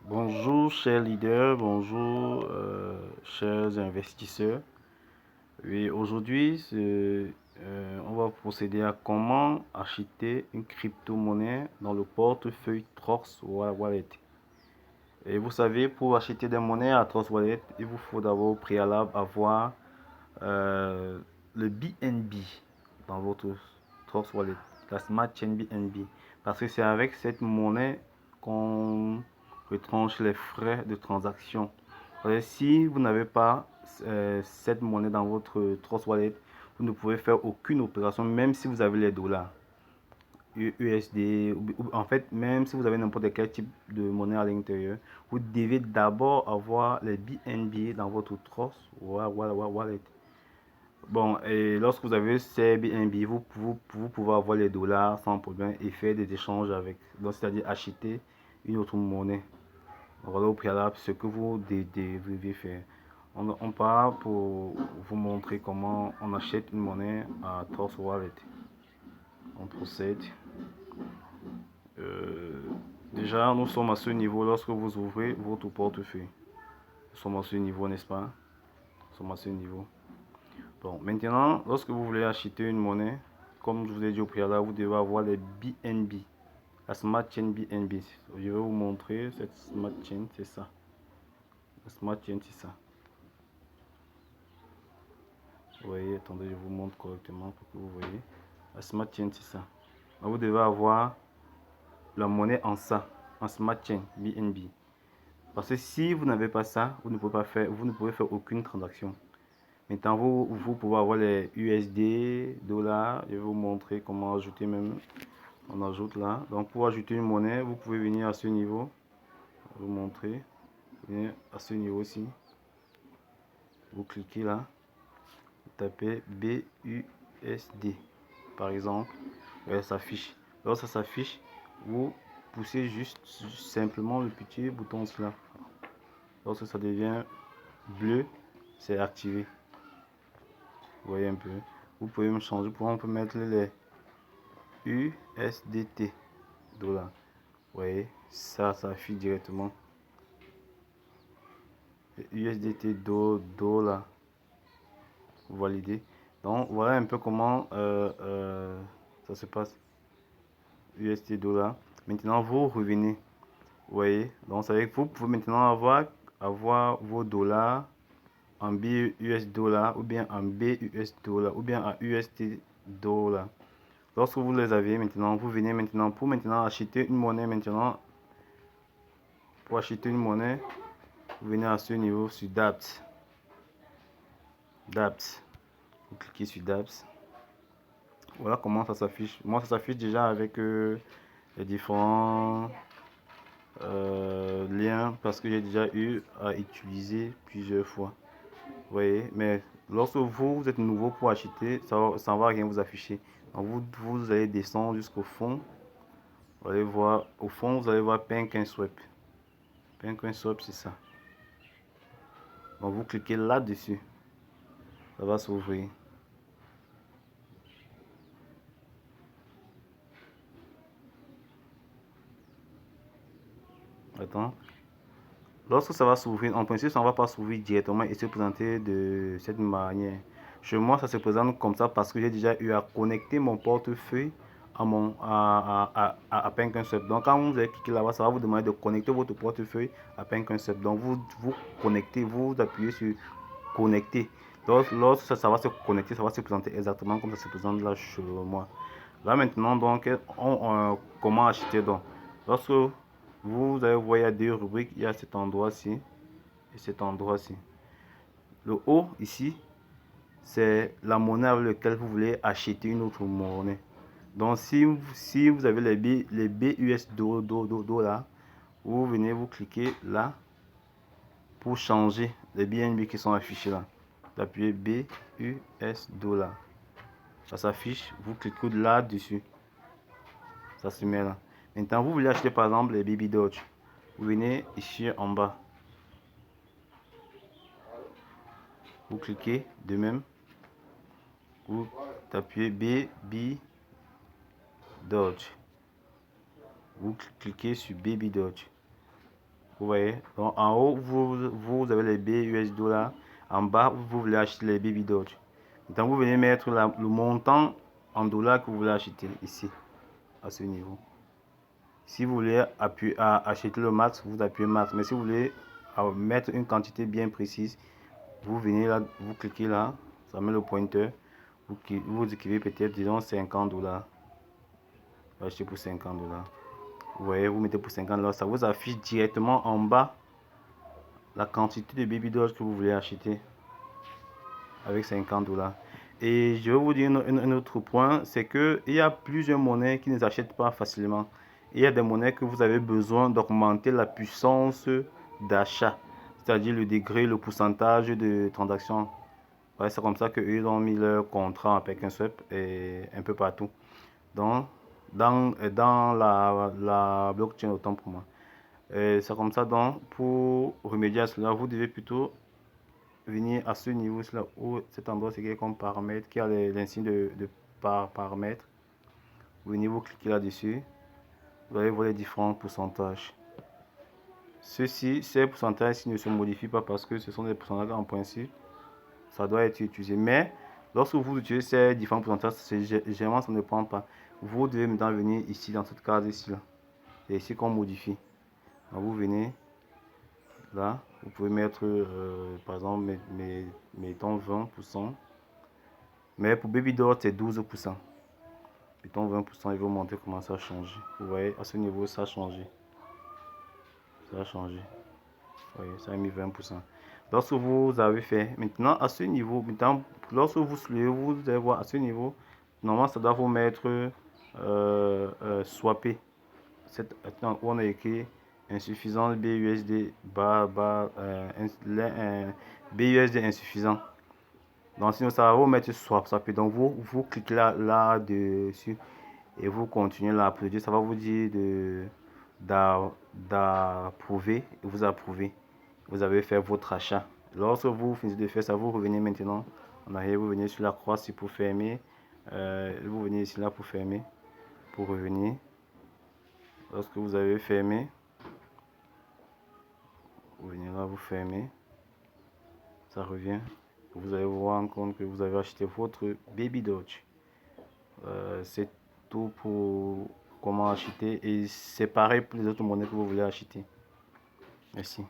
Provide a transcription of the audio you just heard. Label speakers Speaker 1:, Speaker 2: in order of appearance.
Speaker 1: Bonjour chers leaders, bonjour chers investisseurs. Oui, aujourd'hui, on va procéder à comment acheter une crypto-monnaie dans le portefeuille Trust Wallet. Et vous savez, pour acheter des monnaies à Trust Wallet, il vous faut d'abord au préalable avoir euh, le BNB dans votre Trust Wallet, la Smart Chain BNB. Parce que c'est avec cette monnaie qu'on retranche les frais de transaction. Si vous n'avez pas cette monnaie dans votre Trust Wallet, vous ne pouvez faire aucune opération, même si vous avez les dollars. USD, en fait, même si vous avez n'importe quel type de monnaie à l'intérieur, vous devez d'abord avoir les BNB dans votre Trust Wallet. Bon, et lorsque vous avez ces BNB, vous pouvez avoir les dollars sans problème et faire des échanges avec. Donc, c'est-à-dire acheter une autre monnaie. Voilà au préalable ce que vous devez faire. On part pour vous montrer comment on achète une monnaie à Trust Wallet. On procède. Euh, Déjà, nous sommes à ce niveau lorsque vous ouvrez votre portefeuille. Nous sommes à ce niveau, n'est-ce pas? Nous sommes à ce niveau. Bon, maintenant, lorsque vous voulez acheter une monnaie, comme je vous ai dit au préalable, vous devez avoir les BNB. La Smart Chain BNB. Je vais vous montrer cette Smart Chain, c'est ça. La Smart Chain, c'est ça. Vous voyez, attendez, je vous montre correctement pour que vous voyez. La Smart Chain, c'est ça. Donc, vous devez avoir la monnaie en ça, en Smart Chain BNB. Parce que si vous n'avez pas ça, vous ne pouvez faire aucune transaction. Maintenant, vous pouvez avoir les USD, dollars. Je vais vous montrer comment ajouter même. On ajoute là. Donc, pour ajouter une monnaie, vous pouvez venir à ce niveau. Je vais vous montrer. Venir à ce niveau aussi. Vous cliquez là. Vous tapez BUSD. Par exemple. Ça s'affiche. Lorsque ça s'affiche, vous poussez juste simplement le petit bouton là. Lorsque ça devient bleu, c'est activé. Vous voyez un peu. Vous pouvez me changer. On peut mettre les USDT dollars. Vous voyez, ça affiche directement. USDT dollars. Validé. Donc voilà un peu comment ça se passe. USD dollars. Maintenant vous revenez. Vous voyez. Donc ça veut dire que vous pouvez maintenant avoir vos dollars en BUS dollars ou bien en BUS dollars ou bien en USD dollars. Lorsque vous les avez maintenant, vous venez maintenant pour maintenant acheter une monnaie maintenant. Pour acheter une monnaie, vous venez à ce niveau sur DApps. DApps. Vous cliquez sur DApps. Voilà comment ça s'affiche. Moi, ça s'affiche déjà avec les différents liens parce que j'ai déjà eu à utiliser plusieurs fois. Vous voyez, mais lorsque vous êtes nouveau pour acheter, ça ne va rien vous afficher. Donc vous allez descendre jusqu'au fond. Vous allez voir, au fond, vous allez voir PancakeSwap. PancakeSwap, c'est ça. Donc vous cliquez là-dessus. Ça va s'ouvrir. Attends. Lorsque ça va s'ouvrir, en principe, ça ne va pas s'ouvrir directement et se présenter de cette manière. Chez moi, ça se présente comme ça parce que j'ai déjà eu à connecter mon portefeuille à PancakeSwap. Donc, quand vous allez cliquer là-bas, ça va vous demander de connecter votre portefeuille à PancakeSwap. Donc, vous connectez, vous appuyez sur connecter. Lorsque ça va se connecter, ça va se présenter exactement comme ça se présente là chez moi. Là maintenant, donc, comment acheter donc? Lorsque vous allez voir, il y a deux rubriques. Il y a cet endroit-ci et cet endroit-ci. Le haut, ici, c'est la monnaie avec laquelle vous voulez acheter une autre monnaie. Donc, si vous avez les BUS dollars, vous venez, vous cliquez là pour changer les BNB qui sont affichés là. Vous appuyez BUS dollars. Ça s'affiche, vous cliquez là-dessus. Ça se met là. Maintenant, vous voulez acheter par exemple les Baby Doge. Vous venez ici en bas. Vous cliquez de même. Vous tapez Baby Doge. Vous cliquez sur Baby Doge. Vous voyez? Donc en haut, vous avez les BUSD là. En bas, vous voulez acheter les Baby Doge. Donc vous venez mettre le montant en dollars que vous voulez acheter ici, à ce niveau. Si vous voulez acheter le max, vous appuyez max. Mais si vous voulez mettre une quantité bien précise, vous venez là, vous cliquez là, ça met le pointeur. Vous écrivez peut-être, disons, 50 dollars. Acheter pour 50 dollars. Vous voyez, vous mettez pour 50 dollars. Ça vous affiche directement en bas la quantité de Baby Doge que vous voulez acheter avec 50 dollars. Et je vais vous dire un autre point, c'est qu'il y a plusieurs monnaies qui ne s'achètent pas facilement. Il y a des monnaies que vous avez besoin d'augmenter la puissance d'achat, c'est-à-dire le degré, le pourcentage de transactions. Ouais, c'est comme ça qu'ils ont mis leur contrat avec un swap et un peu partout. Donc, dans la blockchain, autant pour moi. C'est comme ça, donc, pour remédier à cela, vous devez plutôt venir à ce niveau là où cet endroit c'est qu'il comme paramètre qui a l'insigne de paramètre. Vous venez vous cliquer là dessus, vous allez voir les différents pourcentages. Ces pourcentages ne se modifient pas parce que ce sont des pourcentages en principe ça doit être utilisé, mais lorsque vous utilisez ces différents pourcentages, généralement ça ne prend pas. Vous devez maintenant venir ici dans cette case ici là, c'est ici qu'on modifie. Donc vous venez là, vous pouvez mettre par exemple mettons 20%. Mais pour Baby Doll, c'est 12%. Mettons 20%, il va vous montrer comment ça a changé. Vous voyez, à ce niveau, ça a changé. Ça a changé. Vous voyez, ça a mis 20%. Lorsque vous avez fait, maintenant, à ce niveau, maintenant, lorsque vous soulevez, vous allez voir à ce niveau, normalement, ça doit vous mettre swapper. Où on a écrit insuffisant BUSD, BUSD insuffisant. Donc sinon ça va vous mettre swap. Donc vous cliquez là dessus et vous continuez la procédure. Ça va vous dire d'approuver et vous approuvez. Vous avez fait votre achat. Lorsque vous finissez de faire ça, vous revenez maintenant en arrière, vous venez sur la croix ici pour fermer. Vous venez ici là pour fermer, pour revenir. Lorsque vous avez fermé, vous venez là, vous fermez. Ça revient. Vous allez vous rendre compte que vous avez acheté votre Baby Doge. C'est tout pour comment acheter et c'est pareil pour les autres monnaies que vous voulez acheter. Merci.